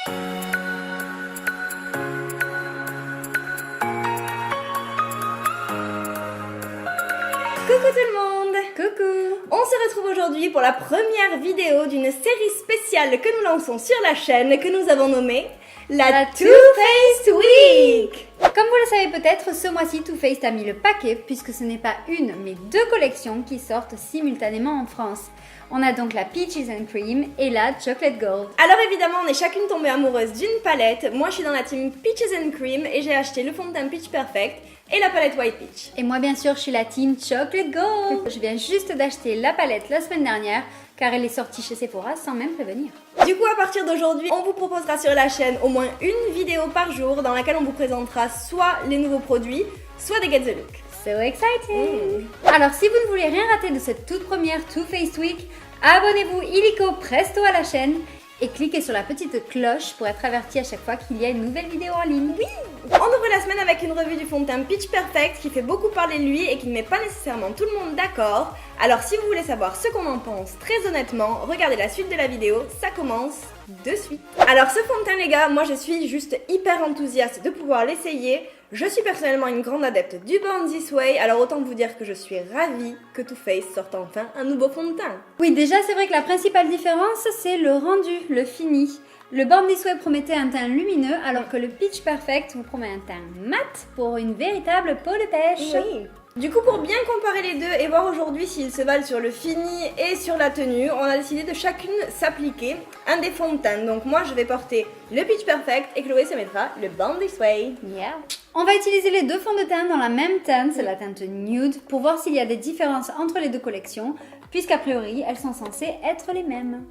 Coucou tout le monde! Coucou! On se retrouve aujourd'hui pour la première vidéo d'une série spéciale que nous lançons sur la chaîne que nous avons nommée la Too Faced Week! Comme vous le savez peut-être, ce mois-ci Too Faced a mis le paquet puisque ce n'est pas une mais deux collections qui sortent simultanément en France. On a donc la Peaches and Cream et la Chocolate Gold. Alors évidemment, on est chacune tombée amoureuse d'une palette. Moi je suis dans la team Peaches and Cream et j'ai acheté le fond de teint Peach Perfect et la palette White Peach. Et moi bien sûr je suis la team Chocolate Gold. Je viens juste d'acheter la palette la semaine dernière car elle est sortie chez Sephora sans même prévenir. Du coup, à partir d'aujourd'hui, on vous proposera sur la chaîne au moins une vidéo par jour dans laquelle on vous présentera soit les nouveaux produits, soit des Get the Look. So exciting! Alors si vous ne voulez rien rater de cette toute première Too Faced Week, abonnez-vous illico presto à la chaîne et cliquez sur la petite cloche pour être averti à chaque fois qu'il y a une nouvelle vidéo en ligne. Oui! On ouvre la semaine avec une revue du fond de teint Peach Perfect qui fait beaucoup parler de lui et qui ne met pas nécessairement tout le monde d'accord. Alors si vous voulez savoir ce qu'on en pense très honnêtement, regardez la suite de la vidéo, ça commence de suite. Alors ce fond de teint les gars, moi je suis juste hyper enthousiaste de pouvoir l'essayer. Je suis personnellement une grande adepte du Born This Way, alors autant vous dire que je suis ravie que Too Faced sorte enfin un nouveau fond de teint. Oui, déjà c'est vrai que la principale différence c'est le rendu, le fini. Le Born This Way promettait un teint lumineux alors que le Peach Perfect vous promet un teint mat pour une véritable peau de pêche. Oui. Du coup, pour bien comparer les deux et voir aujourd'hui s'ils se valent sur le fini et sur la tenue, on a décidé de chacune s'appliquer un des fonds de teint. Donc moi, je vais porter le Peach Perfect et Chloé se mettra le Born This Way. Yeah. On va utiliser les deux fonds de teint dans la même teinte, c'est la teinte nude, pour voir s'il y a des différences entre les deux collections, puisqu'a priori, elles sont censées être les mêmes.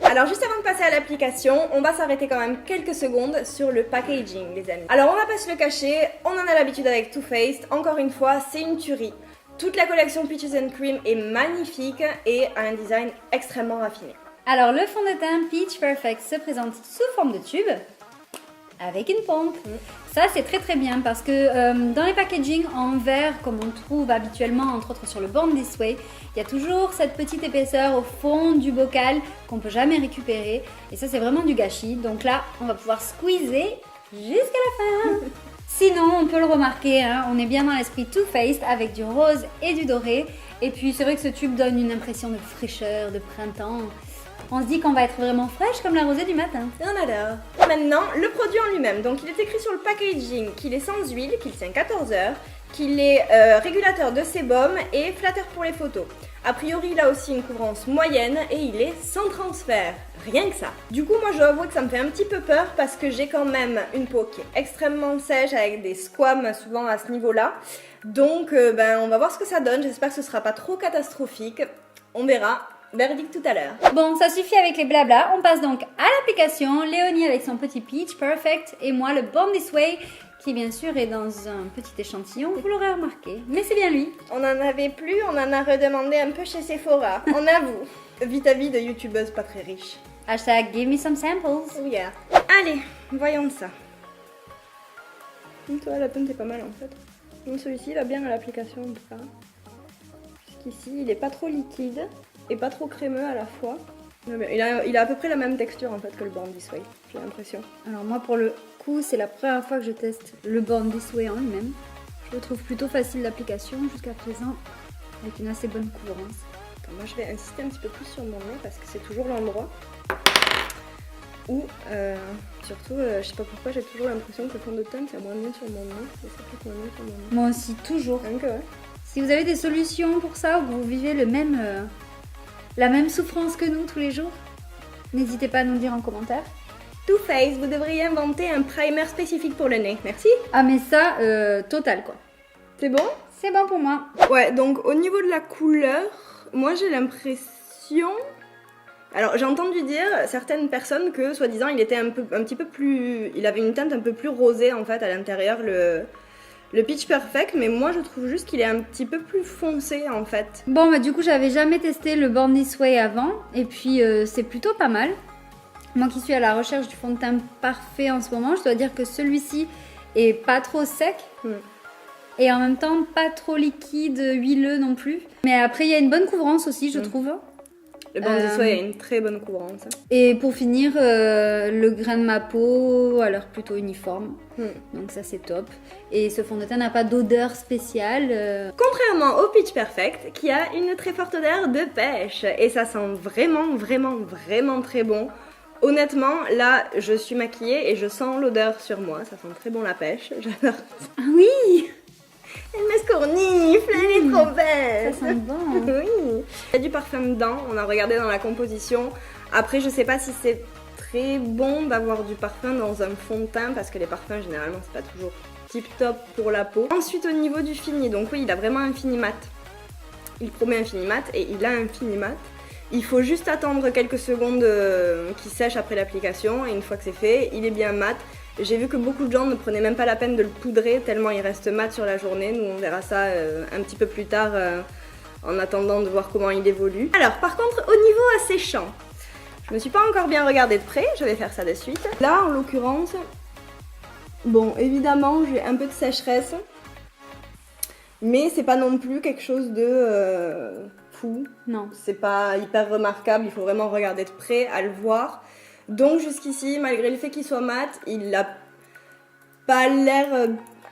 Alors juste avant de passer à l'application, on va s'arrêter quand même quelques secondes sur le packaging, les amis. Alors on va pas se le cacher, on en a l'habitude avec Too Faced, encore une fois, c'est une tuerie. Toute la collection Peaches and Cream est magnifique et a un design extrêmement raffiné. Alors le fond de teint Peach Perfect se présente sous forme de tube, avec une pompe. Ça c'est très bien parce que dans les packaging en verre comme on trouve habituellement entre autres sur le Born This Way, il y a toujours cette petite épaisseur au fond du bocal qu'on peut jamais récupérer et ça c'est vraiment du gâchis. Donc là on va pouvoir squeezer jusqu'à la fin. Sinon on peut le remarquer, hein, on est bien dans l'esprit Too Faced avec du rose et du doré et puis c'est vrai que ce tube donne une impression de fraîcheur, de printemps. On se dit qu'on va être vraiment fraîche comme la rosée du matin. On adore. Maintenant, le produit en lui-même. Donc, il est écrit sur le packaging qu'il est sans huile, qu'il tient 14 heures, qu'il est régulateur de sébum et flatteur pour les photos. A priori, il a aussi une couvrance moyenne et il est sans transfert. Rien que ça. Du coup, moi, je dois avouer que ça me fait un petit peu peur parce que j'ai quand même une peau qui est extrêmement sèche avec des squames souvent à ce niveau-là. Donc, on va voir ce que ça donne. J'espère que ce sera pas trop catastrophique. On verra. Verdict tout à l'heure. Bon, ça suffit avec les blabla. On passe donc à l'application. Léonie avec son petit Peach Perfect et moi le Born This Way qui bien sûr est dans un petit échantillon. Vous l'aurez remarqué, mais c'est bien lui. On n'en avait plus, on en a redemandé un peu chez Sephora. On avoue. Vite à vie de youtubeuse pas très riche. Hashtag give me some samples. Oh yeah. Allez, voyons ça. Toi, la teinte est pas mal en fait. Donc celui-ci va bien à l'application en tout cas. Jusqu'ici, il est pas trop liquide. Et pas trop crémeux à la fois. Il a à peu près la même texture en fait que le Born This Way, j'ai l'impression. Alors moi pour le coup c'est la première fois que je teste le Born This Way en lui-même. Je le trouve plutôt facile d'application jusqu'à présent avec une assez bonne couvrance. Attends, moi je vais insister un petit peu plus sur mon nez parce que c'est toujours l'endroit où surtout je sais pas pourquoi j'ai toujours l'impression que le fond de teint c'est moins bien sur mon nez et ça pique moins bien sur mon nez. Moi aussi toujours. Donc ouais. Si vous avez des solutions pour ça ou que vous vivez la même souffrance que nous tous les jours, n'hésitez pas à nous dire en commentaire. Too Faced, vous devriez inventer un primer spécifique pour le nez. Merci. Ah mais ça, total quoi. C'est bon? C'est bon pour moi. Ouais, donc au niveau de la couleur, moi j'ai l'impression... Alors j'ai entendu dire certaines personnes que soi-disant il était un petit peu plus... Il avait une teinte un peu plus rosée en fait à l'intérieur, le Peach Perfect, mais moi je trouve juste qu'il est un petit peu plus foncé en fait. Bon bah du coup j'avais jamais testé le Born This Way avant et puis c'est plutôt pas mal. Moi qui suis à la recherche du fond de teint parfait en ce moment, je dois dire que celui-ci est pas trop sec et en même temps pas trop liquide, huileux non plus. Mais après il y a une bonne couvrance aussi je trouve. Le Bondi Soy a une très bonne couvrance. Et pour finir, le grain de ma peau a l'air plutôt uniforme. Donc ça c'est top. Et ce fond de teint n'a pas d'odeur spéciale. Contrairement au Pitch Perfect qui a une très forte odeur de pêche. Et ça sent vraiment, vraiment, vraiment très bon. Honnêtement, là, je suis maquillée et je sens l'odeur sur moi. Ça sent très bon la pêche. J'adore. Ah oui! Elle m'escornifle, elle est trop belle. Ça sent bon. Oui. Il y a du parfum dedans. On a regardé dans la composition. Après, je sais pas si c'est très bon d'avoir du parfum dans un fond de teint parce que les parfums, généralement, c'est pas toujours tip top pour la peau. Ensuite, au niveau du fini, donc oui, il a vraiment un fini mat. Il promet un fini mat et il a un fini mat. Il faut juste attendre quelques secondes qu'il sèche après l'application et une fois que c'est fait, il est bien mat. J'ai vu que beaucoup de gens ne prenaient même pas la peine de le poudrer tellement il reste mat sur la journée. Nous on verra ça un petit peu plus tard en attendant de voir comment il évolue. Alors par contre au niveau asséchant, je me suis pas encore bien regardée de près, je vais faire ça de suite. Là en l'occurrence, bon évidemment j'ai un peu de sécheresse, mais c'est pas non plus quelque chose de fou. Non. C'est pas hyper remarquable, il faut vraiment regarder de près à le voir. Donc jusqu'ici, malgré le fait qu'il soit mat, il n'a pas l'air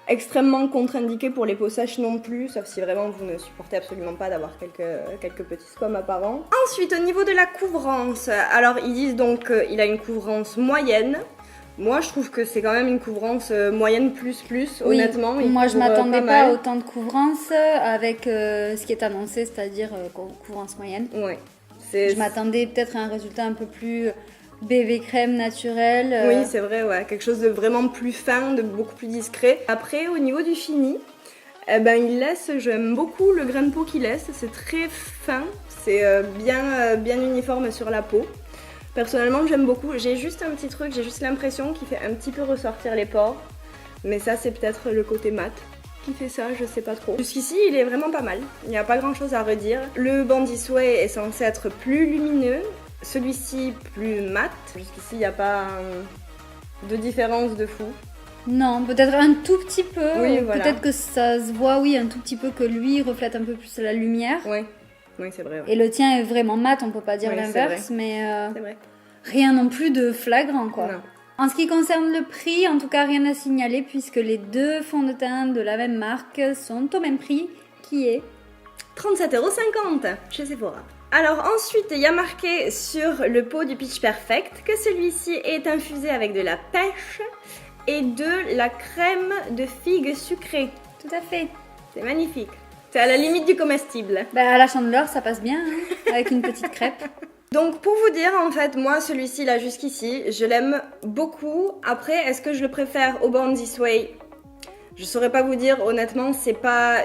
extrêmement contre-indiqué pour les peaux sèches non plus, sauf si vraiment vous ne supportez absolument pas d'avoir quelques petits squames apparents. Ensuite, au niveau de la couvrance, alors ils disent donc qu'il a une couvrance moyenne. Moi, je trouve que c'est quand même une couvrance moyenne plus, Oui, honnêtement. moi, je m'attendais pas à mal. autant de couvrance avec ce qui est annoncé, c'est-à-dire couvrance moyenne. Ouais. Je m'attendais peut-être à un résultat un peu plus bébé crème naturel. Oui, c'est vrai, ouais. Quelque chose de vraiment plus fin, de beaucoup plus discret. Après, au niveau du fini, il laisse, j'aime beaucoup le grain de peau qu'il laisse. C'est très fin, c'est bien uniforme sur la peau. Personnellement, j'aime beaucoup. J'ai juste un petit truc, j'ai juste l'impression qu'il fait un petit peu ressortir les pores. Mais ça, c'est peut-être le côté mat qui fait ça, je sais pas trop. Jusqu'ici, il est vraiment pas mal. Il n'y a pas grand chose à redire. Le Bondi Soy est censé être plus lumineux. Celui-ci plus mat. Jusqu'ici, il n'y a pas de différence de fou. Non, peut-être un tout petit peu. Oui, voilà. Peut-être que ça se voit, oui, un tout petit peu que lui reflète un peu plus la lumière. Oui, oui, c'est vrai. Ouais. Et le tien est vraiment mat, on peut pas dire Oui, l'inverse, mais c'est vrai. rien non plus de flagrant, quoi. Non. En ce qui concerne le prix, en tout cas, rien à signaler puisque les deux fonds de teint de la même marque sont au même prix, qui est 37,50€ chez Sephora. Alors ensuite, il y a marqué sur le pot du Pitch Perfect que celui-ci est infusé avec de la pêche et de la crème de figue sucrée. tout à fait. C'est magnifique. C'est à la limite du comestible. Bah, à la Chandeleur, ça passe bien, hein, avec une petite crêpe. Donc pour vous dire, en fait, moi celui-ci là jusqu'ici, je l'aime beaucoup. Après, est-ce que je le préfère au Bondi Soy? Je saurais pas vous dire, honnêtement, c'est pas...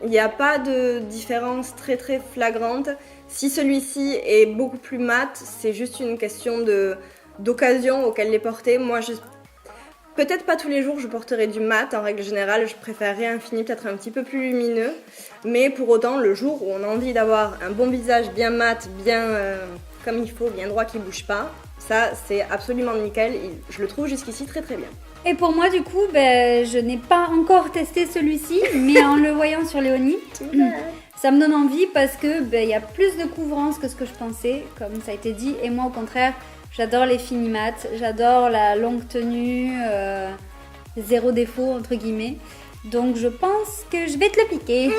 Il n'y a pas de différence très très flagrante. Si celui-ci est beaucoup plus mat, c'est juste une question d'occasion auquel les porter. Moi, peut-être pas tous les jours je porterai du mat. En règle générale, je préférerais un fini peut-être un petit peu plus lumineux. Mais pour autant, le jour où on a envie d'avoir un bon visage bien mat, bien comme il faut, bien droit, qui bouge pas, ça c'est absolument nickel. Je le trouve jusqu'ici très très bien. Et pour moi, du coup, je n'ai pas encore testé celui-ci, mais en le voyant sur Léonie, ça me donne envie parce que il y a plus de couvrance que ce que je pensais, comme ça a été dit. Et moi, au contraire, j'adore les finis mat, j'adore la longue tenue, zéro défaut, entre guillemets. Donc, je pense que je vais te le piquer. Non,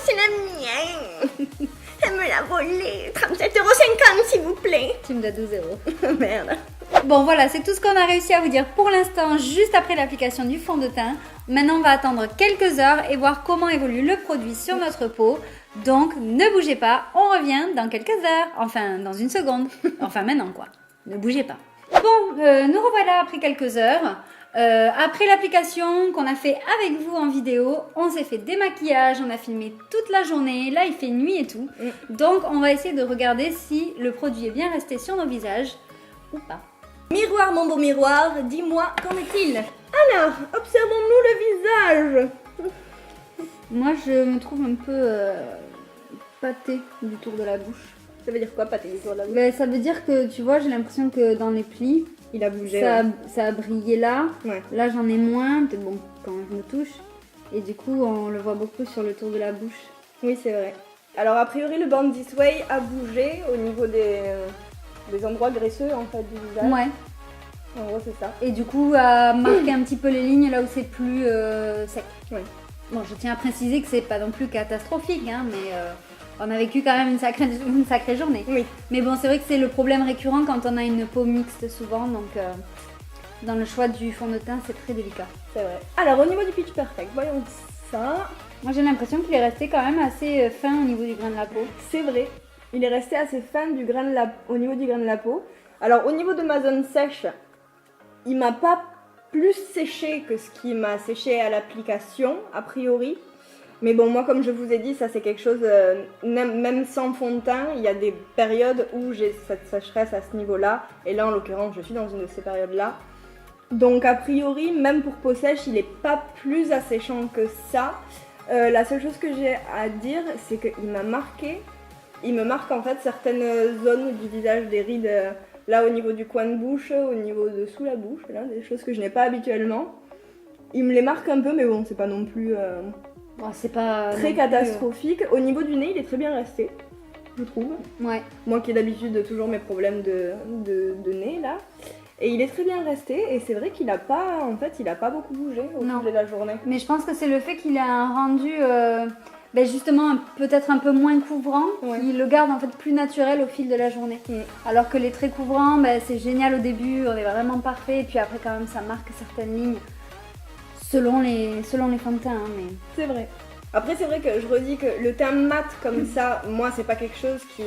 c'est la mienne. Elle me l'a volé. 37,50€ s'il vous plaît. Tu me donnes 12€. Merde. Bon voilà, c'est tout ce qu'on a réussi à vous dire pour l'instant, juste après l'application du fond de teint. Maintenant, on va attendre quelques heures et voir comment évolue le produit sur notre peau. Donc, ne bougez pas, on revient dans quelques heures. Enfin, dans une seconde. Enfin, maintenant quoi. Ne bougez pas. Bon, nous revoilà après quelques heures. Après l'application qu'on a fait avec vous en vidéo, on s'est fait des maquillages, on a filmé toute la journée. Là, il fait nuit et tout. Donc, on va essayer de regarder si le produit est bien resté sur nos visages ou pas. Miroir, mon beau miroir, dis-moi, qu'en est-il? Alors, observons-nous le visage. Moi, je me trouve un peu pâtée du tour de la bouche. Ça veut dire quoi, pâté du tour de la bouche? Ça veut dire que, tu vois, j'ai l'impression que dans les plis, Il a bougé. ça a brillé là. Ouais. Là, j'en ai moins, peut-être bon, quand je me touche. Et du coup, on le voit beaucoup sur le tour de la bouche. Oui, c'est vrai. Alors a priori le Born This Way a bougé au niveau des endroits graisseux en fait du visage. Ouais. En gros c'est ça. Et du coup, à marquer un petit peu les lignes là où c'est plus sec. Oui. Bon, je tiens à préciser que c'est pas non plus catastrophique, hein, mais on a vécu quand même une sacrée journée. Oui. Mais bon, c'est vrai que c'est le problème récurrent quand on a une peau mixte souvent, donc dans le choix du fond de teint, c'est très délicat. C'est vrai. Alors au niveau du Pitch Perfect, voyons ça. Moi, j'ai l'impression qu'il est resté quand même assez fin au niveau du grain de la peau. C'est vrai. Il est resté assez fin au niveau du grain de la peau. Alors au niveau de ma zone sèche, il m'a pas plus séché que ce qui m'a séché à l'application, a priori. Mais bon, moi comme je vous ai dit, ça c'est quelque chose, même sans fond de teint, il y a des périodes où j'ai cette sécheresse à ce niveau-là. Et là en l'occurrence, je suis dans une de ces périodes-là. Donc a priori, même pour peau sèche, il n'est pas plus asséchant que ça. La seule chose que j'ai à dire, c'est qu'il m'a marqué. Il me marque en fait certaines zones du visage, des rides, là au niveau du coin de bouche, au niveau de sous la bouche, là, des choses que je n'ai pas habituellement. Il me les marque un peu, mais bon, c'est pas non plus Bon, c'est pas très catastrophique. Au niveau du nez, il est très bien resté, je trouve. Ouais. Moi qui ai d'habitude toujours mes problèmes de nez là. Et il est très bien resté, et c'est vrai qu'il a pas, en fait, il a pas beaucoup bougé au Non. fil de la journée. Mais je pense que c'est le fait qu'il a un rendu justement peut-être un peu moins couvrant, Ouais. qui le garde en fait plus naturel au fil de la journée. Alors que les traits couvrants, c'est génial au début, on est vraiment parfait, et puis après quand même ça marque certaines lignes selon les fonds de teint. Hein, mais... C'est vrai. Après, c'est vrai que je redis que le teint mat comme ça, moi, c'est pas quelque chose qui...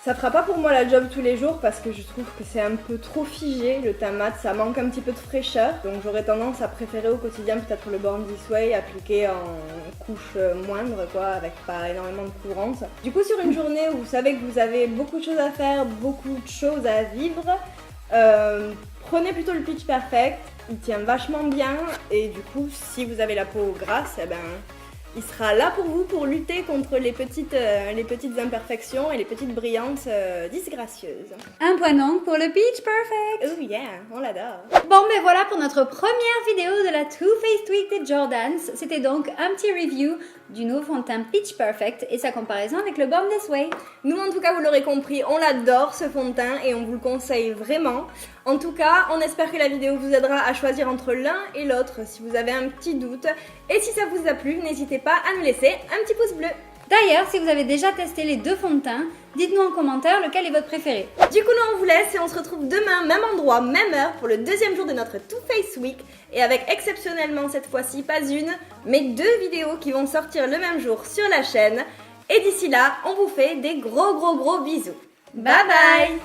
Ça fera pas pour moi la job tous les jours parce que je trouve que c'est un peu trop figé, le teint mat, ça manque un petit peu de fraîcheur. Donc j'aurais tendance à préférer au quotidien peut-être le Born This Way appliqué en couche moindre, quoi, avec pas énormément de couvrance. Du coup, sur une journée où vous savez que vous avez beaucoup de choses à faire, beaucoup de choses à vivre, prenez plutôt le Pitch Perfect. Il tient vachement bien et du coup, si vous avez la peau grasse, eh ben, il sera là pour vous pour lutter contre les petites imperfections et les petites brillances disgracieuses. Un point donc pour le Pitch Perfect. Oh yeah, on l'adore. Bon, mais voilà pour notre première vidéo de la Too Faced Tweak des Jordans. C'était donc un petit review du nouveau fond de teint Pitch Perfect et sa comparaison avec le Born This Way. Nous, en tout cas, vous l'aurez compris, on l'adore ce fond de teint et on vous le conseille vraiment. En tout cas, on espère que la vidéo vous aidera à choisir entre l'un et l'autre si vous avez un petit doute. Et si ça vous a plu, n'hésitez pas à nous laisser un petit pouce bleu. D'ailleurs, si vous avez déjà testé les deux fonds de teint, dites-nous en commentaire lequel est votre préféré. Du coup, nous on vous laisse et on se retrouve demain, même endroit, même heure pour le deuxième jour de notre Too Faced Week. Et avec exceptionnellement cette fois-ci pas une, mais 2 vidéos qui vont sortir le même jour sur la chaîne. Et d'ici là, on vous fait des gros bisous. Bye bye.